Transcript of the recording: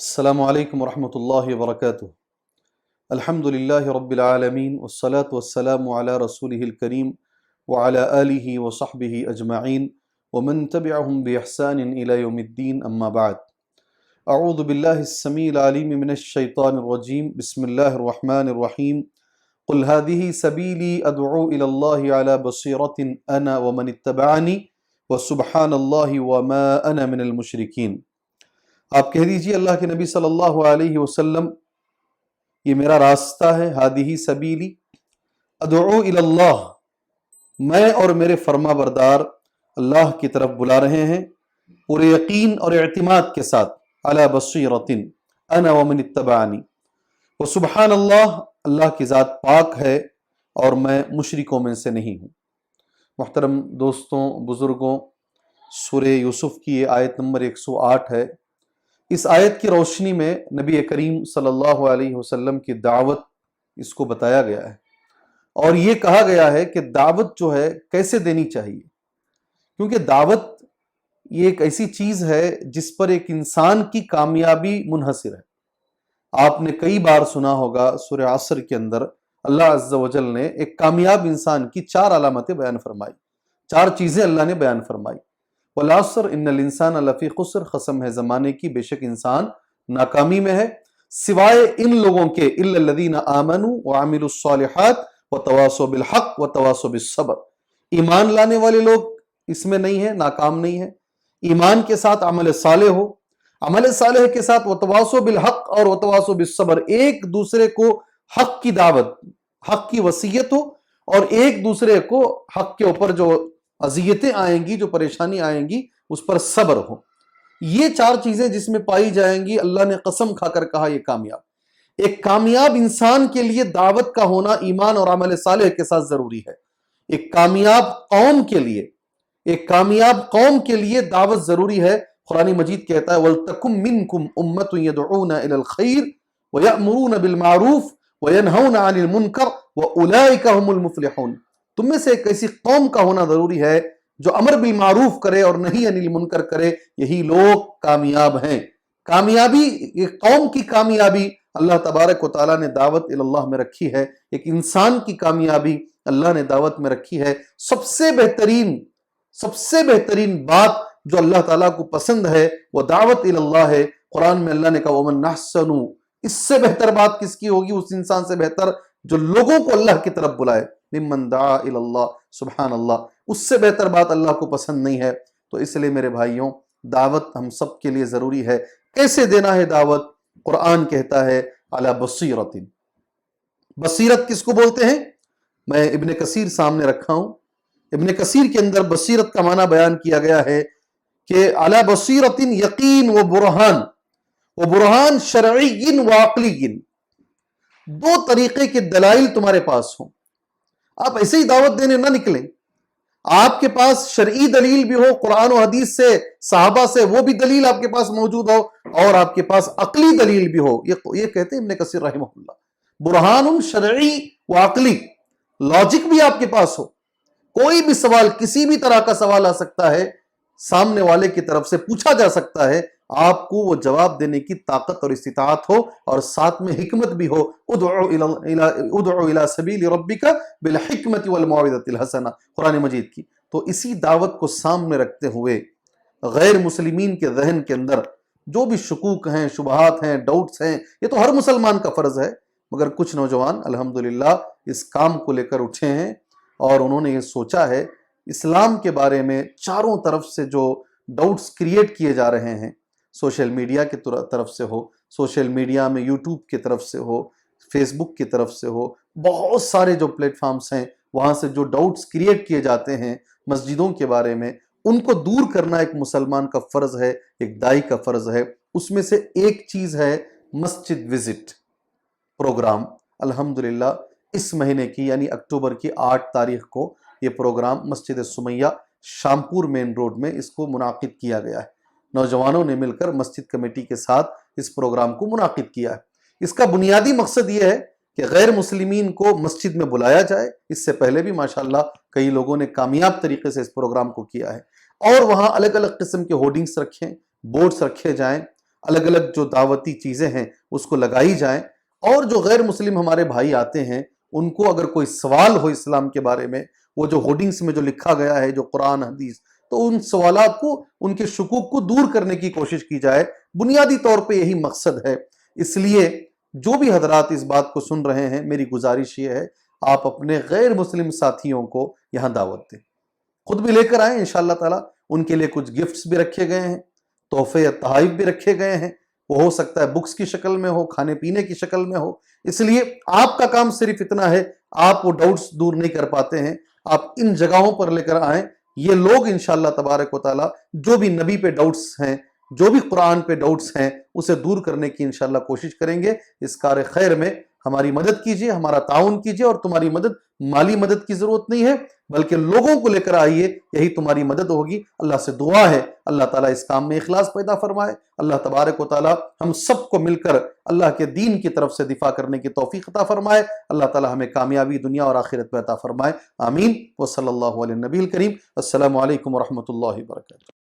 السلام علیکم ورحمۃ اللہ وبرکاتہ۔ الحمد للہ رب العالمین والصلاة والسلام علی رسولہ الکریم وعلی آلہ وصحبہ اجمعین ومن تبعہم بإحسان الی یوم الدین، اما بعد۔ اعوذ باللہ السمیع العلیم من الشیطان الرجیم، بسم اللہ الرحمن الرحیم۔ قل هذه سبیلی ادعو الی اللہ علی بصیرۃ انا ومن اتبعنی وسبحان اللہ وما انا من المشرکین۔ آپ کہہ دیجئے اللہ کے نبی صلی اللہ علیہ وسلم، یہ میرا راستہ ہے، ہادی سبیلی ادعو الی اللہ، میں اور میرے فرما بردار اللہ کی طرف بلا رہے ہیں پورے یقین اور اعتماد کے ساتھ، علی بصیرۃ انا ومن اتبعنی، وسبحان اللہ، اللہ کی ذات پاک ہے اور میں مشرکوں میں سے نہیں ہوں۔ محترم دوستوں، بزرگوں، سورہ یوسف کی یہ آیت نمبر 108 ہے۔ اس آیت کی روشنی میں نبی کریم صلی اللہ علیہ وسلم کی دعوت اس کو بتایا گیا ہے، اور یہ کہا گیا ہے کہ دعوت جو ہے کیسے دینی چاہیے، کیونکہ دعوت یہ ایک ایسی چیز ہے جس پر ایک انسان کی کامیابی منحصر ہے۔ آپ نے کئی بار سنا ہوگا سورہ عصر کے اندر اللہ عز و جل نے ایک کامیاب انسان کی 4 علامتیں بیان فرمائی، 4 چیزیں اللہ نے بیان فرمائی۔ والعصر ان الانسان لفی خسر، قسم ہے زمانے کی، بے شک انسان ناکامی میں ہے، سوائے ان لوگوں کے الا الذین آمنوا وعملوا الصالحات وتواصوا بالحق وتواصوا بالصبر۔ ایمان لانے والے لوگ اس میں نہیں ہیں، ناکام نہیں ہیں۔ ایمان کے ساتھ عمل صالح ہو، عمل صالح کے ساتھ وتواصوا بالحق اور وتواصوا بالصبر، ایک دوسرے کو حق کی دعوت، حق کی وصیت ہو، اور ایک دوسرے کو حق کے اوپر جو اذیتیں آئیں گی، جو پریشانی آئیں گی، اس پر صبر ہو۔ یہ 4 چیزیں جس میں پائی جائیں گی، اللہ نے قسم کھا کر کہا یہ کامیاب۔ ایک کامیاب انسان کے لیے دعوت کا ہونا ایمان اور عمل صالح کے ساتھ ضروری ہے۔ ایک کامیاب قوم کے لیے، ایک کامیاب قوم کے لیے دعوت ضروری ہے۔ قرآن مجید کہتا ہے وَلْتَكُمْ مِنْكُمْ أُمَّةٌ يَدْعُونَ إِلَى الْخَيْرِ وَيَأْمُرُونَ بِالْمَعْرُوفِ وَيَنْهَوْنَ عَنِ الْمُنْكَرِ وَأُولَئِكَ هُمُ الْمُفْلِحُونَ۔ تم میں سے ایک ایسی قوم کا ہونا ضروری ہے جو امر بالمعروف کرے اور نہی عن المنکر کرے، یہی لوگ کامیاب ہیں۔ کامیابی، یہ قوم کی کامیابی اللہ تبارک و تعالیٰ نے دعوت الی اللہ میں رکھی ہے۔ ایک انسان کی کامیابی اللہ نے دعوت میں رکھی ہے۔ سب سے بہترین بات جو اللہ تعالیٰ کو پسند ہے وہ دعوت الی اللہ ہے۔ قرآن میں اللہ نے کہا وَمَنْ أَحْسَنُ، اس سے بہتر بات کس کی ہوگی، اس انسان سے بہتر جو لوگوں کو اللہ کی طرف بلائے، ممن دعا الی اللہ، سبحان اللہ، اس سے بہتر بات اللہ کو پسند نہیں ہے۔ تو اس لیے میرے بھائیوں، دعوت ہم سب کے لیے ضروری ہے۔ کیسے دینا ہے دعوت؟ قرآن کہتا ہے علی بصیرۃ۔ بصیرت کس کو بولتے ہیں؟ میں ابن کثیر سامنے رکھا ہوں۔ ابن کثیر کے اندر بصیرت کا معنی بیان کیا گیا ہے کہ علی بصیرۃ یقین و برہان شرعی و عقلی، 2 طریقے کے دلائل تمہارے پاس ہوں۔ آپ ایسے ہی دعوت دینے نہ نکلیں، آپ کے پاس شرعی دلیل بھی ہو، قرآن و حدیث سے، صحابہ سے، وہ بھی دلیل آپ کے پاس موجود ہو، اور آپ کے پاس عقلی دلیل بھی ہو۔ یہ کہتے ہیں ابن کثیر رحمہ اللہ، برہان شرعی و عقلی، لاجک بھی آپ کے پاس ہو۔ کوئی بھی سوال، کسی بھی طرح کا سوال آ سکتا ہے، سامنے والے کی طرف سے پوچھا جا سکتا ہے، آپ کو وہ جواب دینے کی طاقت اور استطاعت ہو، اور ساتھ میں حکمت بھی ہو۔ ادعو الی سبیل ربک بالحکمت والموعظۃ الحسنہ، قرآن مجید کی۔ تو اسی دعوت کو سامنے رکھتے ہوئے غیر مسلمین کے ذہن کے اندر جو بھی شکوک ہیں، شبہات ہیں، ڈاؤٹس ہیں، یہ تو ہر مسلمان کا فرض ہے، مگر کچھ نوجوان الحمدللہ اس کام کو لے کر اٹھے ہیں، اور انہوں نے یہ سوچا ہے اسلام کے بارے میں چاروں طرف سے جو ڈاؤٹس کریٹ کیے جا رہے ہیں، سوشل میڈیا کی طرف سے ہو، سوشل میڈیا میں یوٹیوب کی طرف سے ہو، فیس بک کی طرف سے ہو، بہت سارے جو پلیٹ فارمز ہیں وہاں سے جو ڈاؤٹس کریٹ کیے جاتے ہیں مسجدوں کے بارے میں، ان کو دور کرنا ایک مسلمان کا فرض ہے، ایک داعی کا فرض ہے۔ اس میں سے ایک چیز ہے مسجد وزٹ پروگرام۔ الحمدللہ اس مہینے کی یعنی اکتوبر کی 8 تاریخ کو یہ پروگرام مسجد سمیہ شامپور مین روڈ میں اس کو منعقد کیا گیا ہے۔ نوجوانوں نے مل کر مسجد کمیٹی کے ساتھ اس پروگرام کو منعقد کیا ہے۔ اس کا بنیادی مقصد یہ ہے کہ غیر مسلمین کو مسجد میں بلایا جائے۔ اس سے پہلے بھی ماشاءاللہ کئی لوگوں نے کامیاب طریقے سے اس پروگرام کو کیا ہے، اور وہاں الگ الگ قسم کے ہورڈنگز رکھیں، بورڈز رکھے جائیں، الگ الگ جو دعوتی چیزیں ہیں اس کو لگائی جائیں، اور جو غیر مسلم ہمارے بھائی آتے ہیں ان کو اگر کوئی سوال ہو اسلام کے بارے میں، وہ جو ہوڈنگس میں جو لکھا گیا ہے جو قرآن حدیث، تو ان سوالات کو، ان کے شکوک کو دور کرنے کی کوشش کی جائے۔ بنیادی طور پہ یہی مقصد ہے۔ اس لیے جو بھی حضرات اس بات کو سن رہے ہیں، میری گزارش یہ ہے آپ اپنے غیر مسلم ساتھیوں کو یہاں دعوت دیں، خود بھی لے کر آئیں انشاءاللہ تعالی۔ ان کے لیے کچھ گفٹس بھی رکھے گئے ہیں، تحفے یا تحائف بھی رکھے گئے ہیں، وہ ہو سکتا ہے بکس کی شکل میں ہو، کھانے پینے کی شکل میں ہو۔ اس لیے آپ کا کام صرف اتنا ہے، آپ وہ ڈاؤٹس دور نہیں کر پاتے ہیں، آپ ان جگہوں پر لے کر آئیں۔ یہ لوگ انشاءاللہ تبارک و تعالی جو بھی نبی پہ ڈاؤٹس ہیں، جو بھی قرآن پہ ڈاؤٹس ہیں، اسے دور کرنے کی انشاءاللہ کوشش کریں گے۔ اس کار خیر میں ہماری مدد کیجئے، ہمارا تعاون کیجئے، اور تمہاری مدد مالی مدد کی ضرورت نہیں ہے بلکہ لوگوں کو لے کر آئیے، یہی تمہاری مدد ہوگی۔ اللہ سے دعا ہے اللہ تعالیٰ اس کام میں اخلاص پیدا فرمائے۔ اللہ تبارک و تعالیٰ ہم سب کو مل کر اللہ کے دین کی طرف سے دفاع کرنے کی توفیق عطا فرمائے۔ اللہ تعالیٰ ہمیں کامیابی دنیا اور آخرت میں عطا فرمائے، آمین۔ وصلی اللہ علیہ نبی الکریم۔ السلام علیکم ورحمۃ اللہ وبرکاتہ۔